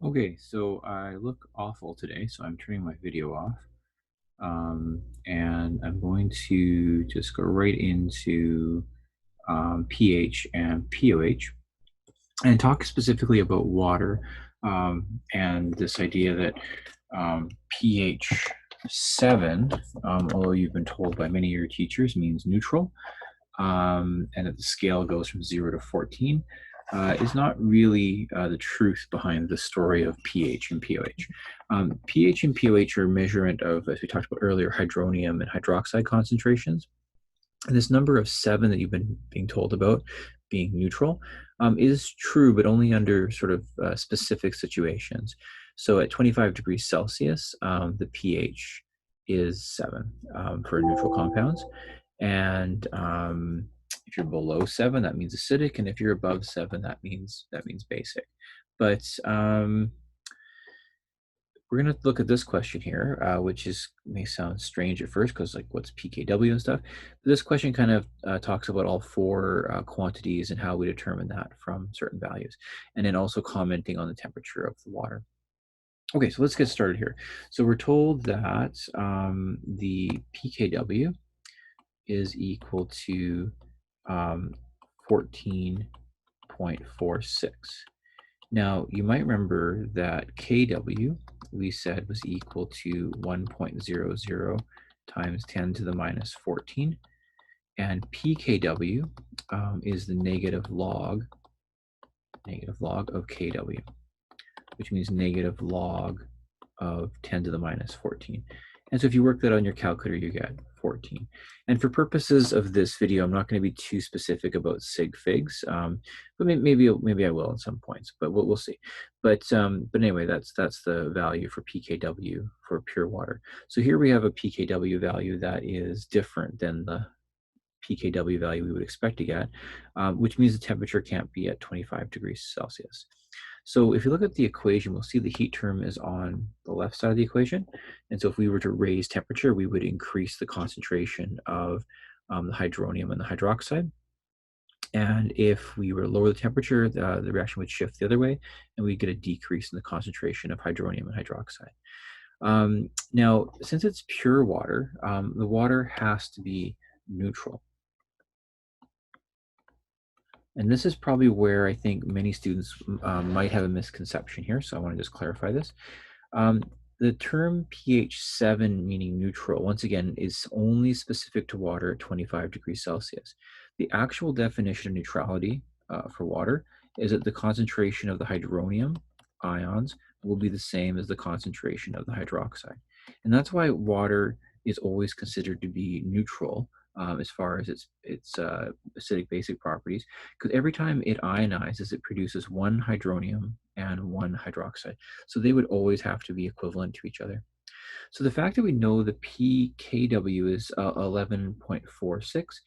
Okay, so I look awful today, so I'm turning my video off. And I'm going to just go right into pH and pOH and talk specifically about water and this idea that pH 7, although you've been told by many of your teachers, means neutral, and that the scale goes from 0 to 14, is not really the truth behind the story of pH and pOH. pH and pOH are a measurement of, as we talked about earlier, hydronium and hydroxide concentrations. And this number of 7 that you've been being told about being neutral is true, but only under sort of specific situations. So at 25 degrees Celsius, the pH is 7 for neutral compounds. And if you're below 7, that means acidic, and if you're above 7, that means basic. But we're going to look at this question here, which may sound strange at first because, like, what's pKw and stuff. But this question kind of talks about all four quantities and how we determine that from certain values, and then also commenting on the temperature of the water. Okay, so let's get started here. So we're told that the pKw is equal to 14.46. Now, you might remember that kW, we said, was equal to 1.00 times 10 to the minus 14, and pKw is the negative log of kW, which means negative log of 10 to the minus 14. And so if you work that on your calculator, you get 14. And for purposes of this video, I'm not going to be too specific about sig figs, but maybe I will at some points, but we'll see. But anyway, that's the value for pKw for pure water. So here we have a pKw value that is different than the pKw value we would expect to get, which means the temperature can't be at 25 degrees Celsius. So if you look at the equation, we'll see the heat term is on the left side of the equation. And so if we were to raise temperature, we would increase the concentration of the hydronium and the hydroxide. And if we were to lower the temperature, the reaction would shift the other way, and we get a decrease in the concentration of hydronium and hydroxide. Now, since it's pure water, the water has to be neutral. And this is probably where I think many students might have a misconception here, so I want to just clarify this. The term pH 7, meaning neutral, once again, is only specific to water at 25 degrees Celsius. The actual definition of neutrality for water is that the concentration of the hydronium ions will be the same as the concentration of the hydroxide. And that's why water is always considered to be neutral as far as its acidic basic properties, because every time it ionizes, it produces one hydronium and one hydroxide. So they would always have to be equivalent to each other. So the fact that we know the pKw is 11.46,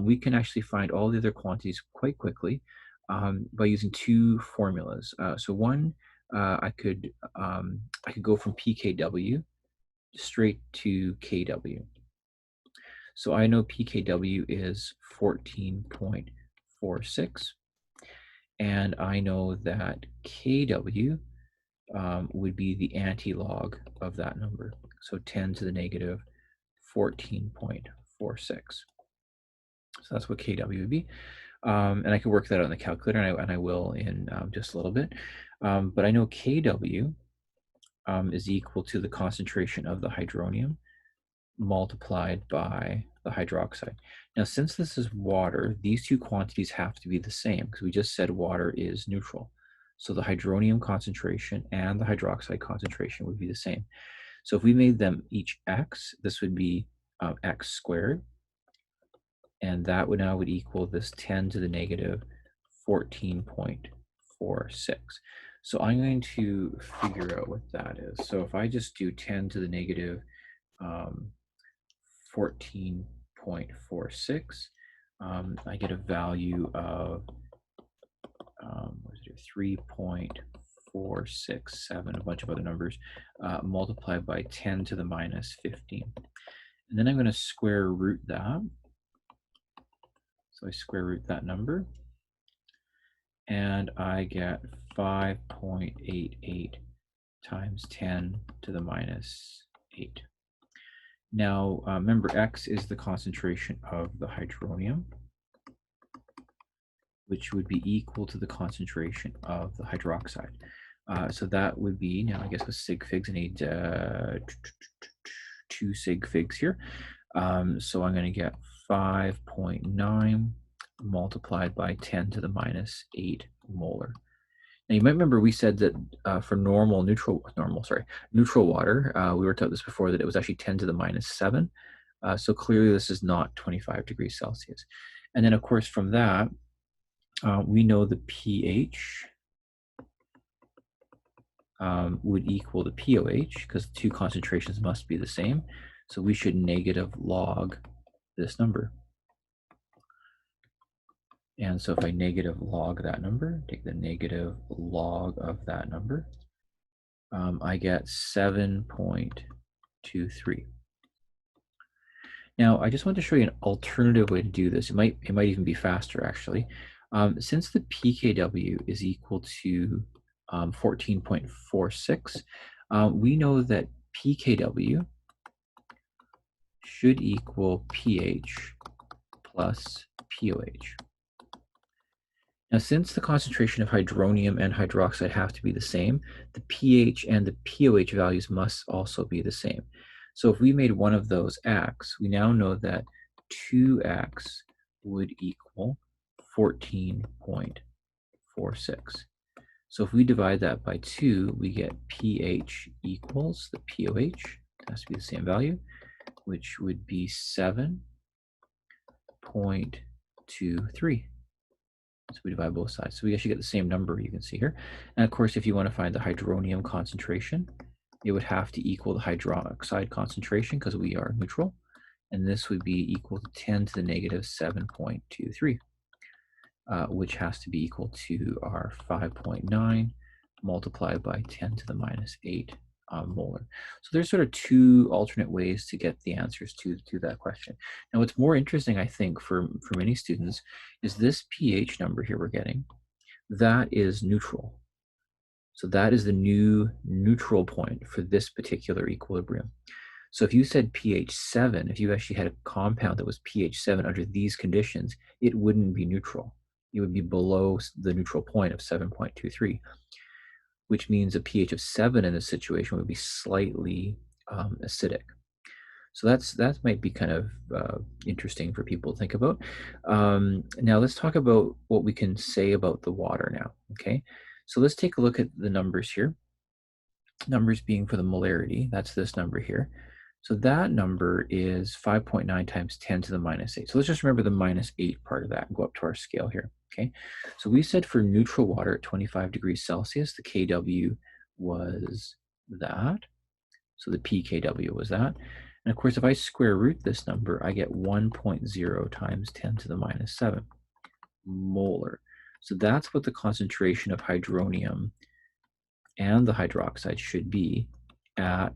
we can actually find all the other quantities quite quickly by using two formulas. So one, I could go from pKw straight to kW. So I know pKw is 14.46, and I know that kW would be the anti-log of that number, so 10 to the negative 14.46. So that's what kW would be. And I can work that out in the calculator, and I will in just a little bit. But I know kW is equal to the concentration of the hydronium multiplied by the hydroxide. Now, since this is water, these two quantities have to be the same because we just said water is neutral. So the hydronium concentration and the hydroxide concentration would be the same. So if we made them each x, this would be x squared, and that would now equal this 10 to the negative 14.46. So I'm going to figure out what that is. So if I just do 10 to the negative 14.46, I get a value of 3.467, a bunch of other numbers, multiplied by 10 to the minus 15. And then I'm going to square root that. So I square root that number, and I get 5.88 times 10 to the minus 8. Now, remember, X is the concentration of the hydronium, which would be equal to the concentration of the hydroxide. So that would be, now I guess with sig figs, I need 2 sig figs here. So I'm going to get 5.9 multiplied by 10 to the minus 8 molar. Now you might remember we said that for neutral water, we worked out this before, that it was actually 10 to the minus 7. So clearly this is not 25 degrees Celsius. And then of course from that, we know the pH would equal the pOH, because the two concentrations must be the same. So we should negative log this number. And so if I negative log that number, take the negative log of that number, I get 7.23. Now, I just want to show you an alternative way to do this. It might even be faster, actually. Since the pKw is equal to 14.46, we know that pKw should equal pH plus pOH. Now, since the concentration of hydronium and hydroxide have to be the same, the pH and the pOH values must also be the same. So if we made one of those X, we now know that 2X would equal 14.46. So if we divide that by 2, we get pH equals the pOH, it has to be the same value, which would be 7.23. So we divide both sides. So we actually get the same number, you can see here. And of course, if you want to find the hydronium concentration, it would have to equal the hydroxide concentration, because we are neutral. And this would be equal to 10 to the negative 7.23, which has to be equal to our 5.9 multiplied by 10 to the minus 8 molar. So there's sort of two alternate ways to get the answers to that question. Now, what's more interesting, I think, for many students is this pH number here we're getting. That is neutral. So that is the new neutral point for this particular equilibrium. So if you said pH 7, if you actually had a compound that was pH 7 under these conditions, it wouldn't be neutral. It would be below the neutral point of 7.23. which means a pH of 7 in this situation would be slightly acidic. So that might be kind of interesting for people to think about. Now let's talk about what we can say about the water now, okay? So let's take a look at the numbers here. Numbers being for the molarity, that's this number here. So that number is 5.9 times 10 to the minus 8. So let's just remember the minus 8 part of that and go up to our scale here, okay? So we said for neutral water at 25 degrees Celsius, the Kw was that. So the pKw was that. And of course, if I square root this number, I get 1.0 times 10 to the minus 7 molar. So that's what the concentration of hydronium and the hydroxide should be at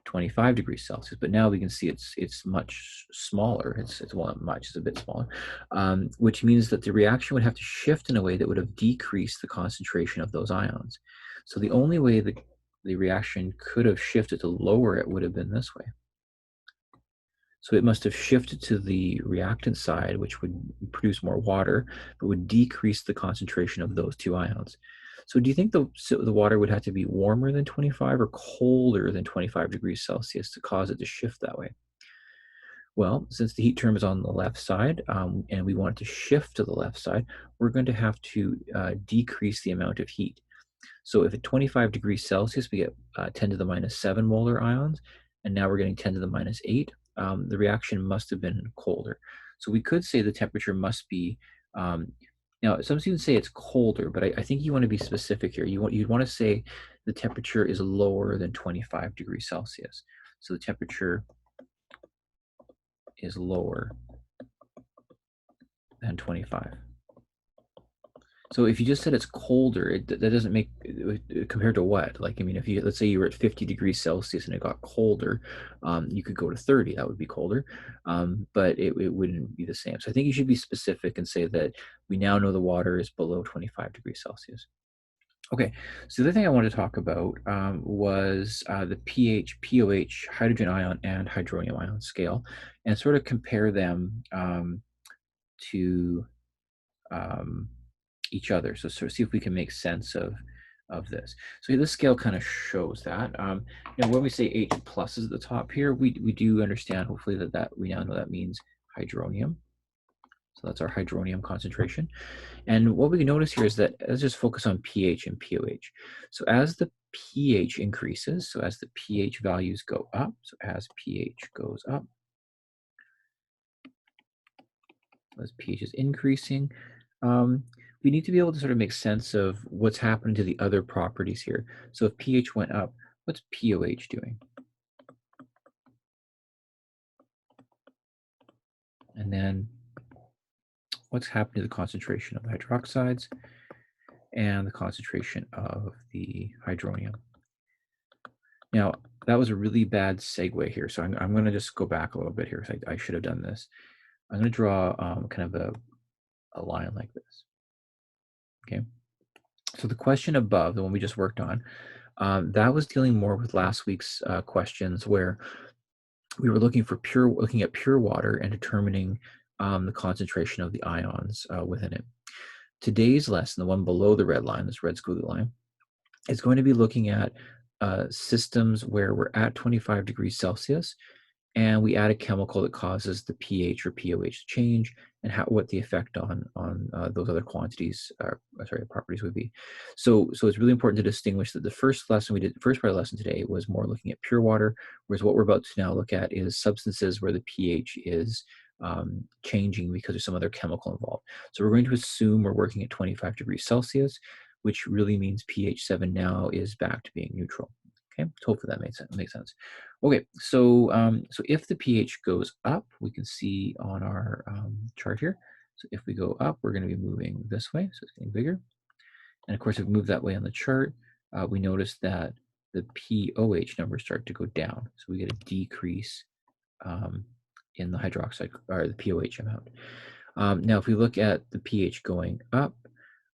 25 degrees Celsius, but now we can see it's much smaller. It's well, not much, it's a bit smaller, which means that the reaction would have to shift in a way that would have decreased the concentration of those ions. So the only way that the reaction could have shifted to lower it would have been this way. So it must have shifted to the reactant side, which would produce more water, but would decrease the concentration of those two ions. So do you think the water would have to be warmer than 25 or colder than 25 degrees Celsius to cause it to shift that way? Well, since the heat term is on the left side, and we want it to shift to the left side, we're going to have to decrease the amount of heat. So if at 25 degrees Celsius, we get 10 to the minus 7 molar ions, and now we're getting 10 to the minus 8, the reaction must have been colder. So we could say the temperature must be, now some students say it's colder, but I think you want to be specific here. You'd want to say the temperature is lower than 25 degrees Celsius. So the temperature is lower than 25. So if you just said it's colder, that doesn't make, compared to what? Like, I mean, if you, let's say you were at 50 degrees Celsius and it got colder, you could go to 30, that would be colder, but it wouldn't be the same. So I think you should be specific and say that we now know the water is below 25 degrees Celsius. Okay, so the other thing I wanted to talk about was the pH, pOH, hydrogen ion and hydronium ion scale, and sort of compare them to um, each other. So sort of see if we can make sense of this. So this scale kind of shows that. When we say H plus is at the top here, we do understand hopefully that we now know that means hydronium. So that's our hydronium concentration. And what we can notice here is that let's just focus on pH and pOH. So as the pH increases, so as the pH values go up, so as pH goes up, as pH is increasing, we need to be able to sort of make sense of what's happening to the other properties here. So if pH went up, what's pOH doing? And then what's happening to the concentration of the hydroxides and the concentration of the hydronium? Now, that was a really bad segue here. So I'm going to just go back a little bit here because I should have done this. I'm going to draw kind of a line like this. Okay. So the question above, the one we just worked on, that was dealing more with last week's questions where we were looking at pure water and determining the concentration of the ions within it. Today's lesson, the one below the red line, this red squiggly line, is going to be looking at systems where we're at 25 degrees Celsius and we add a chemical that causes the pH or pOH to change, and what the effect on those other quantities, properties would be. So it's really important to distinguish that the first part of the lesson today was more looking at pure water, whereas what we're about to now look at is substances where the pH is changing because there's some other chemical involved. So we're going to assume we're working at 25 degrees Celsius, which really means pH 7 now is back to being neutral. Okay, hopefully that makes sense. Okay, so so if the pH goes up, we can see on our chart here. So if we go up, we're going to be moving this way, so it's getting bigger. And of course, if we move that way on the chart, we notice that the pOH numbers start to go down. So we get a decrease in the hydroxide or the pOH amount. Now, if we look at the pH going up,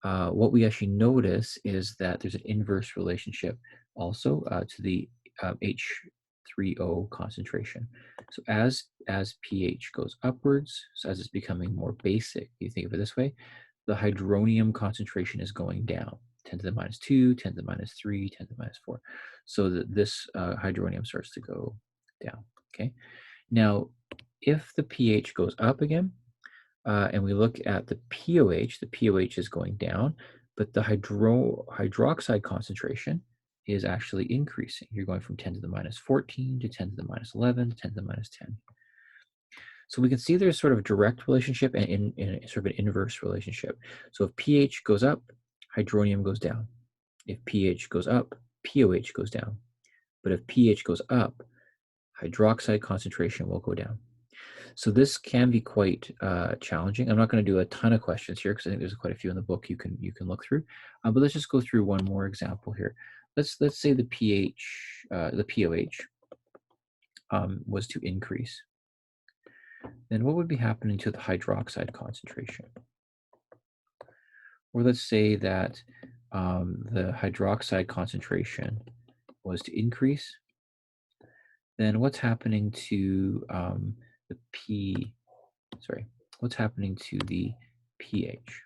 what we actually notice is that there's an inverse relationship also to the H3O concentration. So as pH goes upwards, so as it's becoming more basic, you think of it this way, the hydronium concentration is going down, 10 to the minus 2, 10 to the minus 3, 10 to the minus 4. So that this hydronium starts to go down, okay? Now, if the pH goes up again, and we look at the pOH is going down, but the hydroxide concentration is actually increasing. You're going from 10 to the minus 14 to 10 to the minus 11 to 10 to the minus 10. So we can see there's sort of a direct relationship and in sort of an inverse relationship. So if pH goes up, hydronium goes down. If pH goes up, pOH goes down. But if pH goes up, hydroxide concentration will go down. So this can be quite challenging. I'm not going to do a ton of questions here because I think there's quite a few in the book you can look through. But let's just go through one more example here. Let's say the pOH was to increase. Then what would be happening to the hydroxide concentration? Or let's say that the hydroxide concentration was to increase. Then what's happening to what's happening to the pH?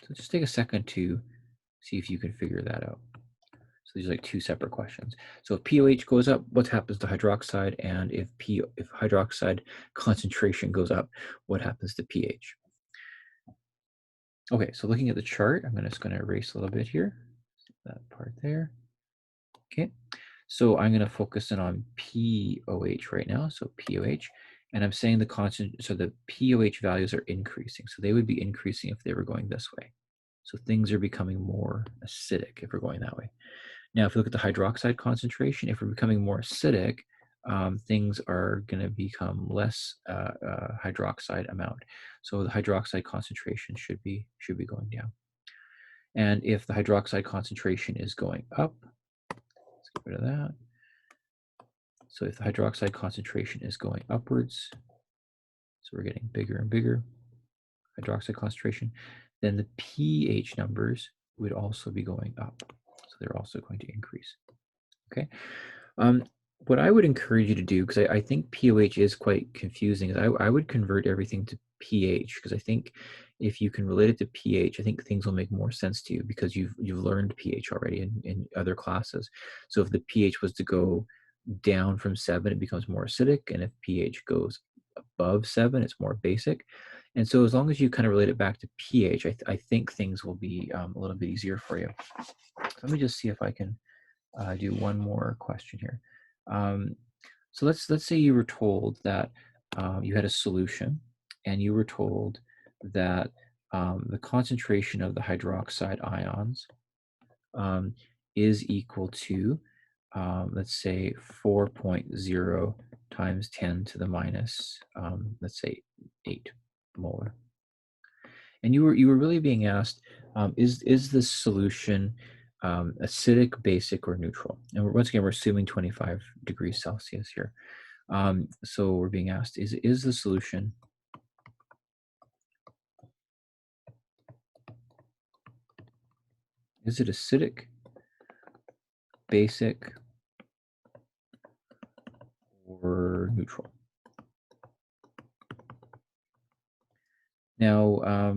So just take a second to see if you can figure that out. So these are like two separate questions. So if pOH goes up, what happens to hydroxide? And if hydroxide concentration goes up, what happens to pH? Okay, so looking at the chart, I'm just going to erase a little bit here. That part there. Okay, so I'm going to focus in on pOH right now. So pOH, and I'm saying the pOH values are increasing. So they would be increasing if they were going this way. So things are becoming more acidic if we're going that way. Now, if you look at the hydroxide concentration, if we're becoming more acidic, things are going to become less hydroxide amount. So the hydroxide concentration should be going down. And if the hydroxide concentration is going up, let's get rid of that. So if the hydroxide concentration is going upwards, so we're getting bigger and bigger hydroxide concentration, then the pH numbers would also be going up. So they're also going to increase. Okay. What I would encourage you to do, because I think pOH is quite confusing, is I would convert everything to pH, because I think if you can relate it to pH, I think things will make more sense to you because you've learned pH already in other classes. So if the pH was to go down from 7, it becomes more acidic, and if pH goes above 7, it's more basic. And so as long as you kind of relate it back to pH, I think things will be a little bit easier for you. So let me just see if I can do one more question here. So let's say you were told that you had a solution, and you were told that the concentration of the hydroxide ions is equal to, let's say, 4.0 times 10 to the minus, let's say, 8 molar. And you were really being asked, is this solution acidic, basic, or neutral? And once again, we're assuming 25 degrees Celsius here. So we're being asked, is the solution is it acidic, basic, or neutral? Now,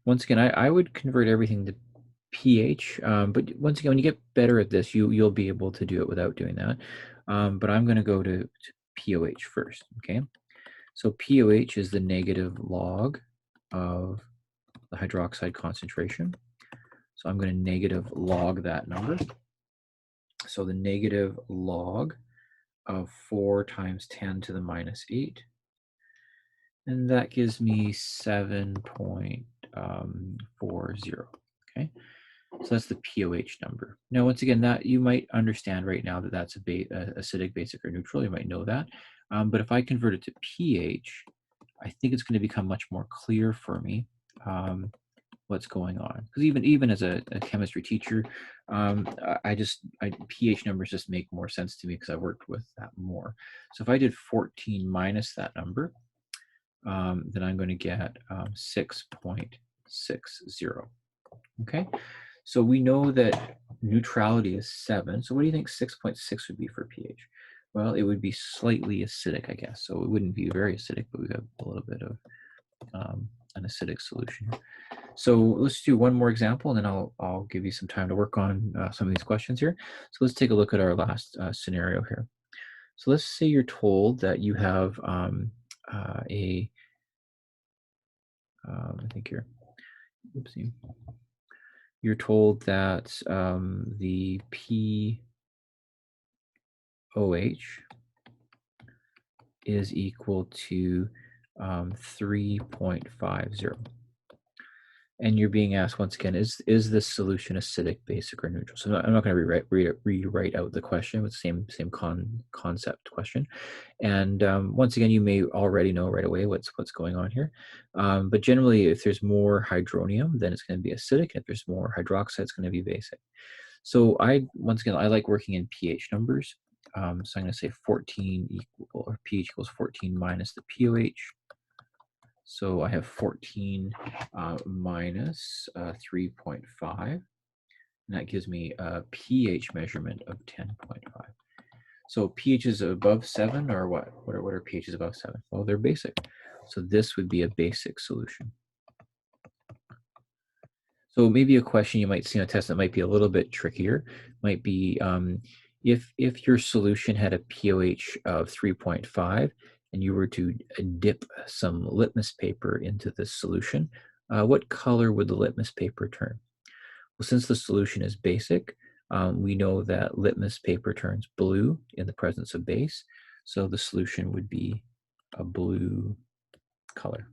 once again, I would convert everything to pH, but once again, when you get better at this, you'll be able to do it without doing that. But I'm going to go to pOH first, okay? So pOH is the negative log of the hydroxide concentration. So I'm going to negative log that number. So the negative log of 4 times 10 to the minus 8. And that gives me 7.40. Okay, so that's the pOH number. Now, once again, that you might understand right now that that's acidic, basic, or neutral. You might know that. But if I convert it to pH, I think it's going to become much more clear for me what's going on. Because even as a chemistry teacher, pH numbers just make more sense to me because I worked with that more. So if I did 14 minus that number, then I'm going to get 6.60. Okay, so we know that neutrality is 7. So what do you think 6.6 would be for pH? Well, it would be slightly acidic, I guess. So it wouldn't be very acidic, but we have a little bit of an acidic solution. So let's do one more example, and then I'll give you some time to work on some of these questions here. So let's take a look at our last scenario here. So let's say you're told that you have I think here, oopsie. You're told that the pOH is equal to 3.50. And you're being asked once again, is this solution acidic, basic, or neutral? So I'm not going to rewrite out the question with the same concept question. And once again, you may already know right away what's going on here. But generally, if there's more hydronium, then it's going to be acidic. If there's more hydroxide, it's going to be basic. So once again, I like working in pH numbers. So I'm going to say 14 or pH equals 14 minus the pOH. So I have 14 minus 3.5, and that gives me a pH measurement of 10.5. So pH is above 7, or what? What are pHs above 7? Well, they're basic. So this would be a basic solution. So maybe a question you might see on a test that might be a little bit trickier might be if your solution had a pOH of 3.5 and you were to dip some litmus paper into this solution, what color would the litmus paper turn? Well, since the solution is basic, we know that litmus paper turns blue in the presence of base, so the solution would be a blue color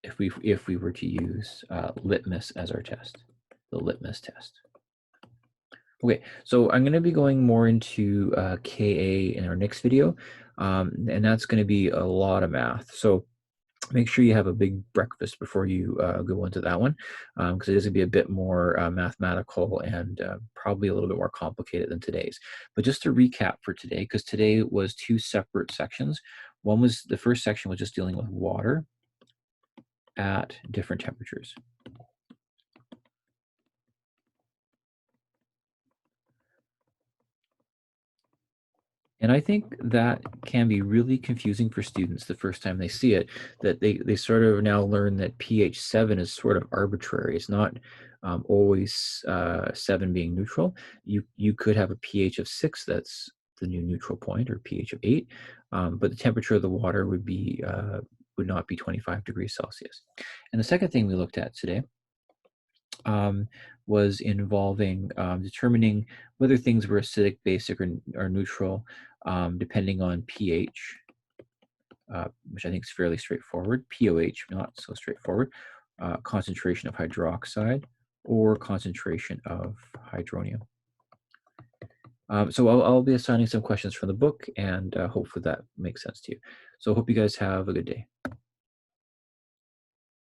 if we were to use litmus as our test, the litmus test. Okay, so I'm going to be going more into Ka in our next video, and that's going to be a lot of math. So make sure you have a big breakfast before you go into that one, because it is going to be a bit more mathematical and probably a little bit more complicated than today's. But just to recap for today, because today was 2 separate sections. The first section was just dealing with water at different temperatures. And I think that can be really confusing for students the first time they see it, that they sort of now learn that pH 7 is sort of arbitrary. It's not always 7 being neutral. You could have a pH of 6 that's the new neutral point, or pH of 8, but the temperature of the water would not be 25 degrees Celsius. And the second thing we looked at today was involving determining whether things were acidic, basic, or neutral, depending on pH, which I think is fairly straightforward. pOH, not so straightforward. Concentration of hydroxide or concentration of hydronium. So I'll be assigning some questions from the book, and hopefully that makes sense to you. So I hope you guys have a good day.